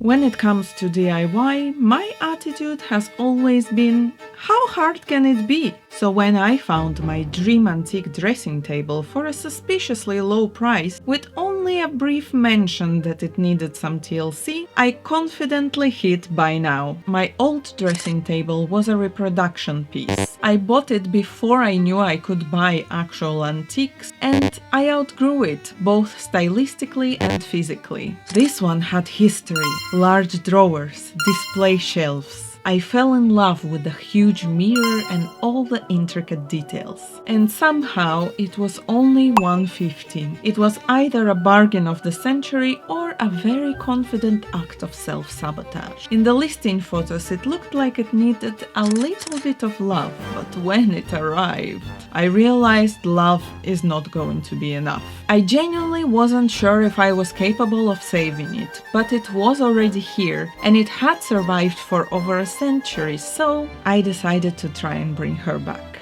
When it comes to DIY, my attitude has always been, how hard can it be? So when I found my dream antique dressing table for a suspiciously low price, with only a brief mention that it needed some TLC, I confidently hit buy now. My old dressing table was a reproduction piece. I bought it before I knew I could buy actual antiques, and I outgrew it, both stylistically and physically. This one had history, large drawers, display shelves. I fell in love with the huge mirror and all the intricate details. And somehow it was only $150. It was either a bargain of the century or a very confident act of self-sabotage. In the listing photos it looked like it needed a little bit of love, but when it arrived, I realized love is not going to be enough. I genuinely wasn't sure if I was capable of saving it, but it was already here and it had survived for over a century, so I decided to try and bring her back.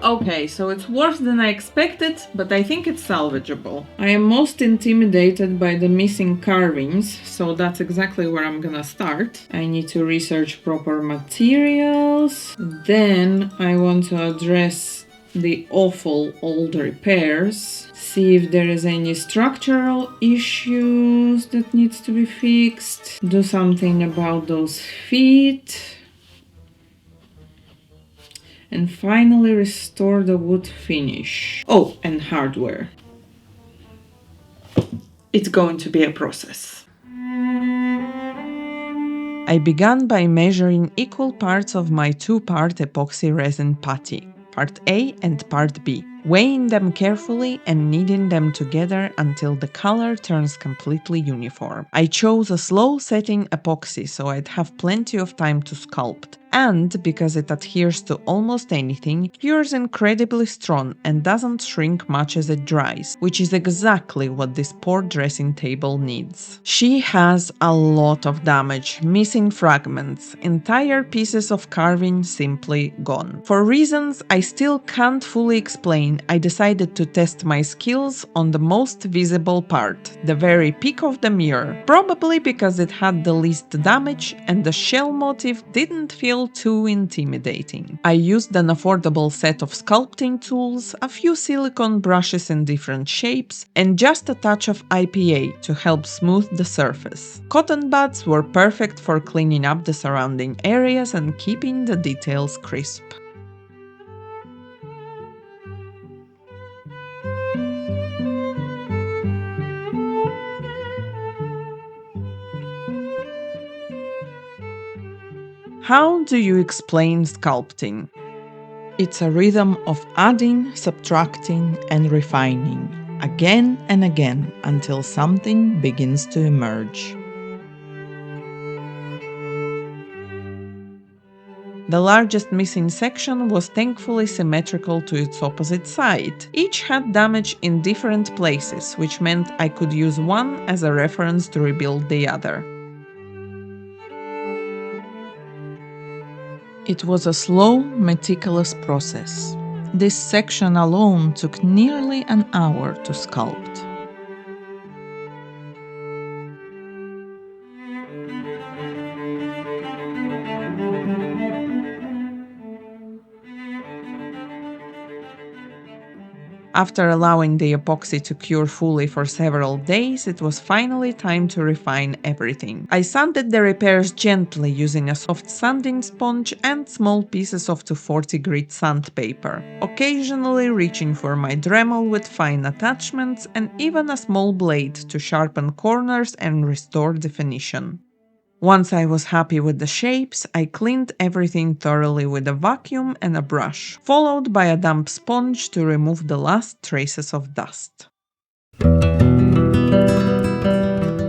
Okay, so it's worse than I expected, but I think it's salvageable. I am most intimidated by the missing carvings, so that's exactly where I'm gonna start. I need to research proper materials. Then I want to address the awful old repairs. See if there is any structural issues that needs to be fixed. Do something about those feet. And finally restore the wood finish. Oh, and hardware. It's going to be a process. I began by measuring equal parts of my two-part epoxy resin putty, part A and part B, weighing them carefully and kneading them together until the color turns completely uniform. I chose a slow-setting epoxy so I'd have plenty of time to sculpt. And because it adheres to almost anything, cure's incredibly strong and doesn't shrink much as it dries, which is exactly what this poor dressing table needs. She has a lot of damage, missing fragments, entire pieces of carving simply gone. For reasons I still can't fully explain, I decided to test my skills on the most visible part, the very peak of the mirror, probably because it had the least damage and the shell motif didn't feel too intimidating. I used an affordable set of sculpting tools, a few silicone brushes in different shapes, and just a touch of IPA to help smooth the surface. Cotton buds were perfect for cleaning up the surrounding areas and keeping the details crisp. How do you explain sculpting? It's a rhythm of adding, subtracting, and refining, again and again, until something begins to emerge. The largest missing section was thankfully symmetrical to its opposite side. Each had damage in different places, which meant I could use one as a reference to rebuild the other. It was a slow, meticulous process. This section alone took nearly an hour to sculpt. After allowing the epoxy to cure fully for several days, it was finally time to refine everything. I sanded the repairs gently using a soft sanding sponge and small pieces of 240 grit sandpaper, occasionally reaching for my Dremel with fine attachments and even a small blade to sharpen corners and restore definition. Once I was happy with the shapes, I cleaned everything thoroughly with a vacuum and a brush, followed by a damp sponge to remove the last traces of dust.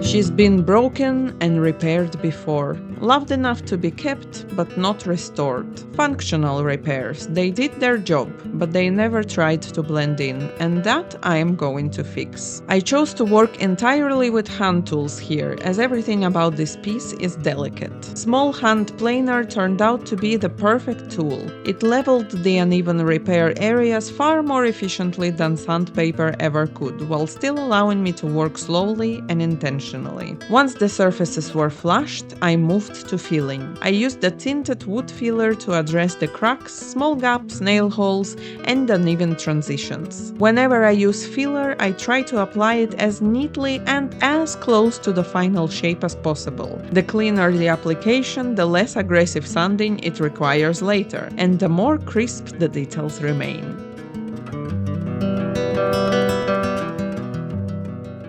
She's been broken and repaired before, loved enough to be kept but not restored. Functional repairs, they did their job, but they never tried to blend in, and that I am going to fix. I chose to work entirely with hand tools here, as everything about this piece is delicate. Small hand planer turned out to be the perfect tool. It leveled the uneven repair areas far more efficiently than sandpaper ever could, while still allowing me to work slowly and intentionally. family. Once the surfaces were flushed, I moved to filling. I used a tinted wood filler to address the cracks, small gaps, nail holes, and uneven transitions. Whenever I use filler, I try to apply it as neatly and as close to the final shape as possible. The cleaner the application, the less aggressive sanding it requires later, and the more crisp the details remain.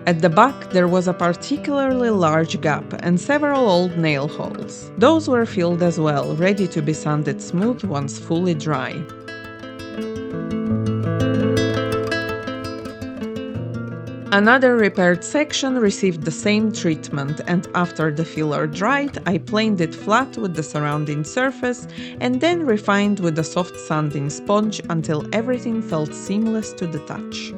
At the back, there was a particularly large gap and several old nail holes. Those were filled as well, ready to be sanded smooth once fully dry. Another repaired section received the same treatment, and after the filler dried, I planed it flat with the surrounding surface and then refined with a soft sanding sponge until everything felt seamless to the touch.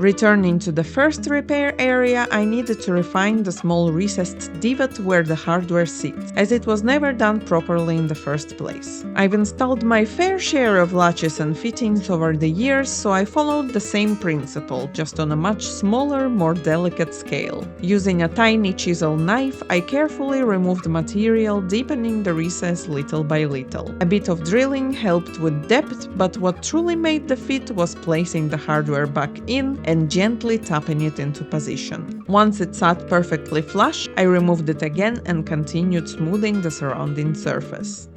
Returning to the first repair area, I needed to refine the small recessed divot where the hardware sits, as it was never done properly in the first place. I've installed my fair share of latches and fittings over the years, so I followed the same principle, just on a much smaller, more delicate scale. Using a tiny chisel knife, I carefully removed material, deepening the recess little by little. A bit of drilling helped with depth, but what truly made the fit was placing the hardware back in and gently tapping it into position. Once it sat perfectly flush, I removed it again and continued smoothing the surrounding surface.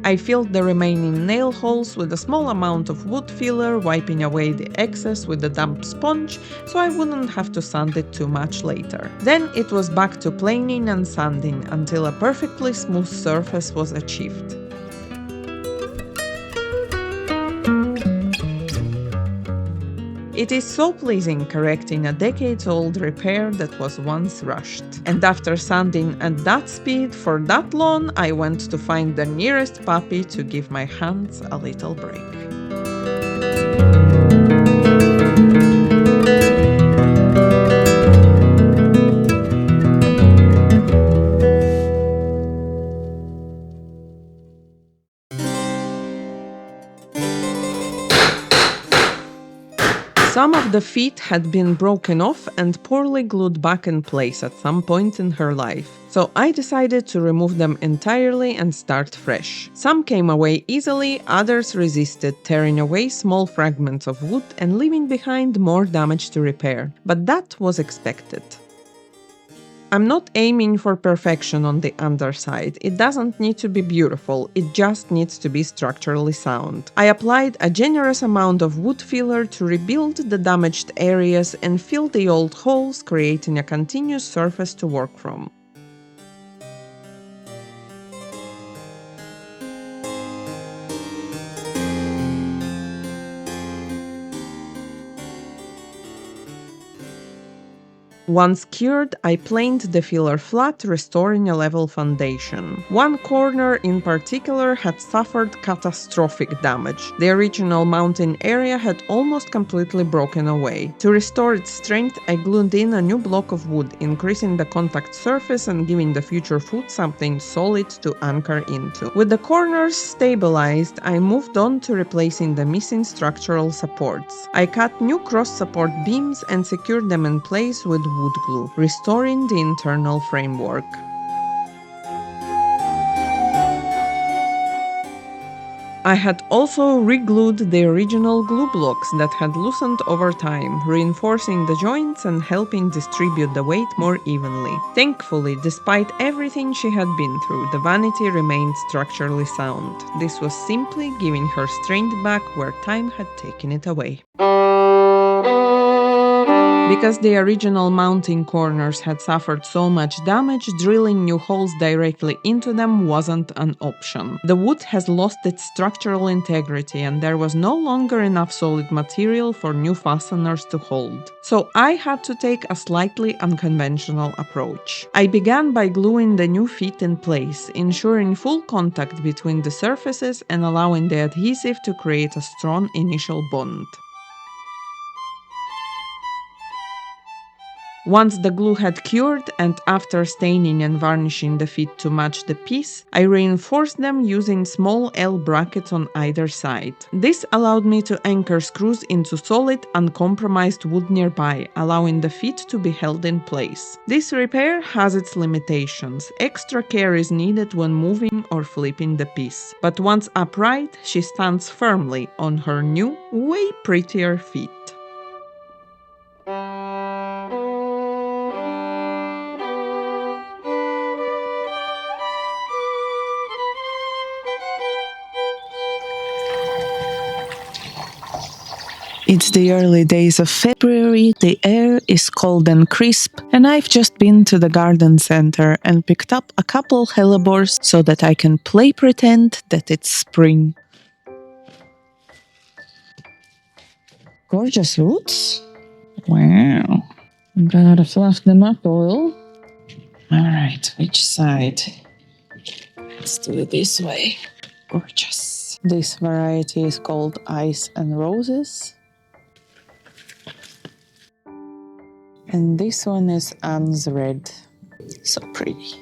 I filled the remaining nail holes with a small amount of wood filler, wiping away the excess with a damp sponge so I wouldn't have to sand it too much later. Then it was back to planing and sanding until a perfectly smooth surface was achieved. It is so pleasing correcting a decades-old repair that was once rushed. And after sanding at that speed for that long, I went to find the nearest puppy to give my hands a little break. Some of the feet had been broken off and poorly glued back in place at some point in her life, so I decided to remove them entirely and start fresh. Some came away easily, others resisted, tearing away small fragments of wood and leaving behind more damage to repair, but that was expected. I'm not aiming for perfection on the underside. It doesn't need to be beautiful, it just needs to be structurally sound. I applied a generous amount of wood filler to rebuild the damaged areas and fill the old holes, creating a continuous surface to work from. Once cured, I planed the filler flat, restoring a level foundation. One corner in particular had suffered catastrophic damage. The original mounting area had almost completely broken away. To restore its strength, I glued in a new block of wood, increasing the contact surface and giving the future foot something solid to anchor into. With the corners stabilized, I moved on to replacing the missing structural supports. I cut new cross-support beams and secured them in place with wood glue, restoring the internal framework. I had also re-glued the original glue blocks that had loosened over time, reinforcing the joints and helping distribute the weight more evenly. Thankfully, despite everything she had been through, the vanity remained structurally sound. This was simply giving her strength back where time had taken it away. Because the original mounting corners had suffered so much damage, drilling new holes directly into them wasn't an option. The wood has lost its structural integrity and there was no longer enough solid material for new fasteners to hold. So I had to take a slightly unconventional approach. I began by gluing the new feet in place, ensuring full contact between the surfaces and allowing the adhesive to create a strong initial bond. Once the glue had cured and after staining and varnishing the feet to match the piece, I reinforced them using small L brackets on either side. This allowed me to anchor screws into solid, uncompromised wood nearby, allowing the feet to be held in place. This repair has its limitations. Extra care is needed when moving or flipping the piece. But once upright, she stands firmly on her new, way prettier feet. It's the early days of February, the air is cold and crisp, and I've just been to the garden center and picked up a couple hellebores so that I can play pretend that it's spring. Gorgeous roots? Wow. I'm gonna fluff them up a little. Alright, which side? Let's do it this way. Gorgeous. This variety is called Ice and Roses. And this one is Anne's Red. So pretty.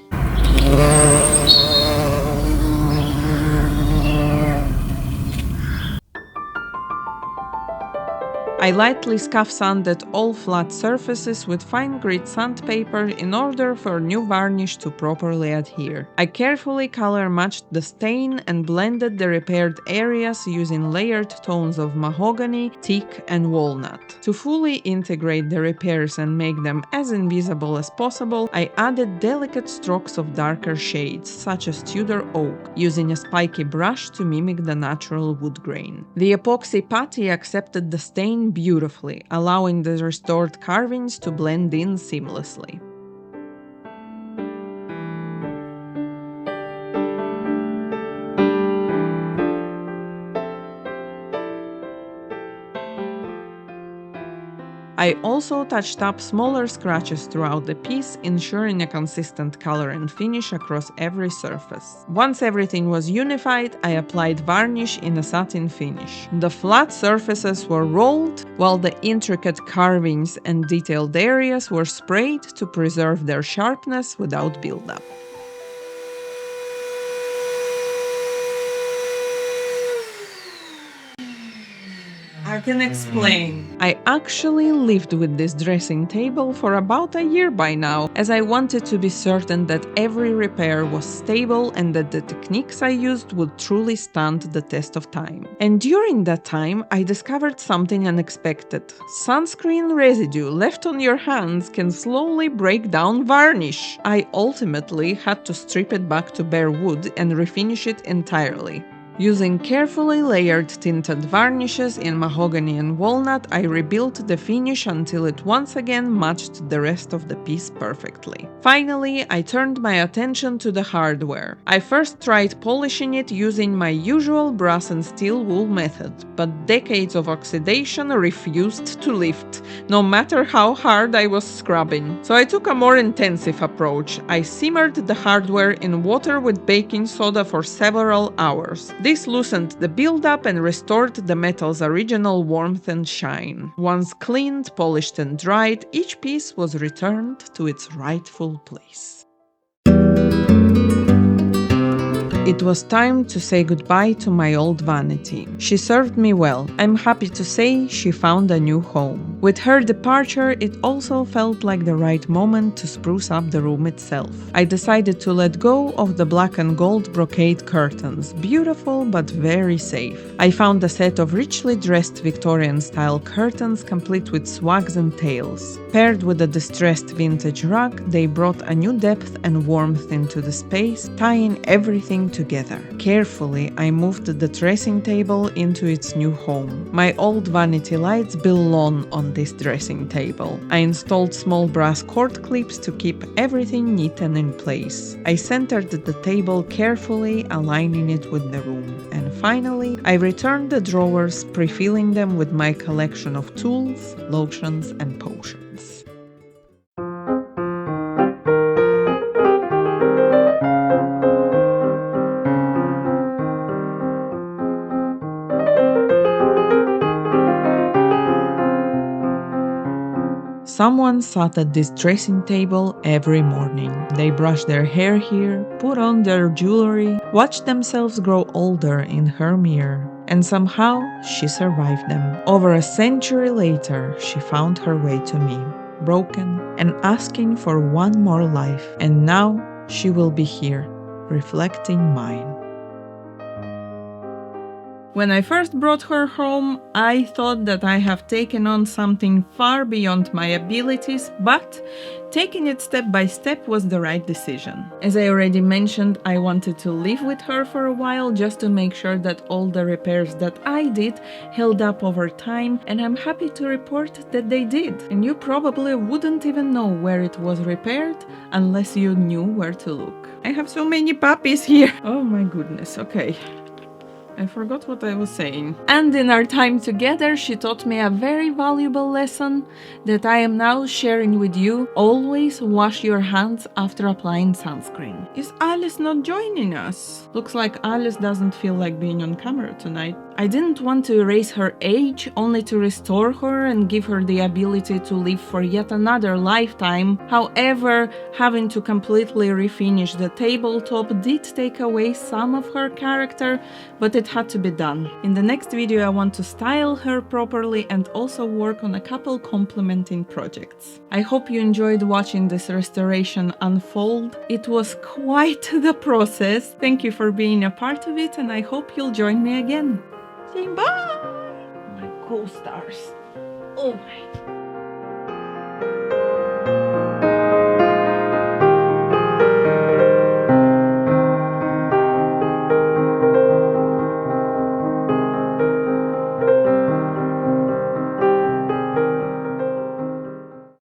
I lightly scuff sanded all flat surfaces with fine grit sandpaper in order for new varnish to properly adhere. I carefully color matched the stain and blended the repaired areas using layered tones of mahogany, teak, and walnut. To fully integrate the repairs and make them as invisible as possible, I added delicate strokes of darker shades, such as Tudor oak, using a spiky brush to mimic the natural wood grain. The epoxy putty accepted the stain beautifully, allowing the restored carvings to blend in seamlessly. I also touched up smaller scratches throughout the piece, ensuring a consistent color and finish across every surface. Once everything was unified, I applied varnish in a satin finish. The flat surfaces were rolled, while the intricate carvings and detailed areas were sprayed to preserve their sharpness without buildup. I can explain. I actually lived with this dressing table for about a year by now, as I wanted to be certain that every repair was stable and that the techniques I used would truly stand the test of time. And during that time, I discovered something unexpected. Sunscreen residue left on your hands can slowly break down varnish. I ultimately had to strip it back to bare wood and refinish it entirely. Using carefully layered tinted varnishes in mahogany and walnut, I rebuilt the finish until it once again matched the rest of the piece perfectly. Finally, I turned my attention to the hardware. I first tried polishing it using my usual brass and steel wool method, but decades of oxidation refused to lift, no matter how hard I was scrubbing. So I took a more intensive approach. I simmered the hardware in water with baking soda for several hours. This loosened the buildup and restored the metal's original warmth and shine. Once cleaned, polished, and dried, each piece was returned to its rightful place. It was time to say goodbye to my old vanity. She served me well. I'm happy to say she found a new home. With her departure, it also felt like the right moment to spruce up the room itself. I decided to let go of the black and gold brocade curtains, beautiful but very safe. I found a set of richly dressed Victorian-style curtains complete with swags and tails. Paired with a distressed vintage rug, they brought a new depth and warmth into the space, tying everything together. Carefully, I moved the dressing table into its new home. My old vanity lights belong on this dressing table. I installed small brass cord clips to keep everything neat and in place. I centered the table carefully, aligning it with the room. And finally, I returned the drawers, pre-filling them with my collection of tools, lotions, and potions. Someone sat at this dressing table every morning. They brushed their hair here, put on their jewelry, watched themselves grow older in her mirror. And somehow, she survived them. Over a century later, she found her way to me, broken and asking for one more life. And now, she will be here, reflecting mine. When I first brought her home, I thought that I have taken on something far beyond my abilities, but taking it step by step was the right decision. As I already mentioned, I wanted to live with her for a while just to make sure that all the repairs that I did held up over time, and I'm happy to report that they did. And you probably wouldn't even know where it was repaired unless you knew where to look. I have so many puppies here. Oh my goodness, okay. I forgot what I was saying. And in our time together, she taught me a very valuable lesson that I am now sharing with you. Always wash your hands after applying sunscreen. Is Alice not joining us? Looks like Alice doesn't feel like being on camera tonight. I didn't want to erase her age, only to restore her and give her the ability to live for yet another lifetime. However, having to completely refinish the tabletop did take away some of her character, but it had to be done. In the next video, I want to style her properly and also work on a couple complementing projects. I hope you enjoyed watching this restoration unfold. It was quite the process. Thank you for being a part of it, and I hope you'll join me again. Say bye! My co-stars. Oh my.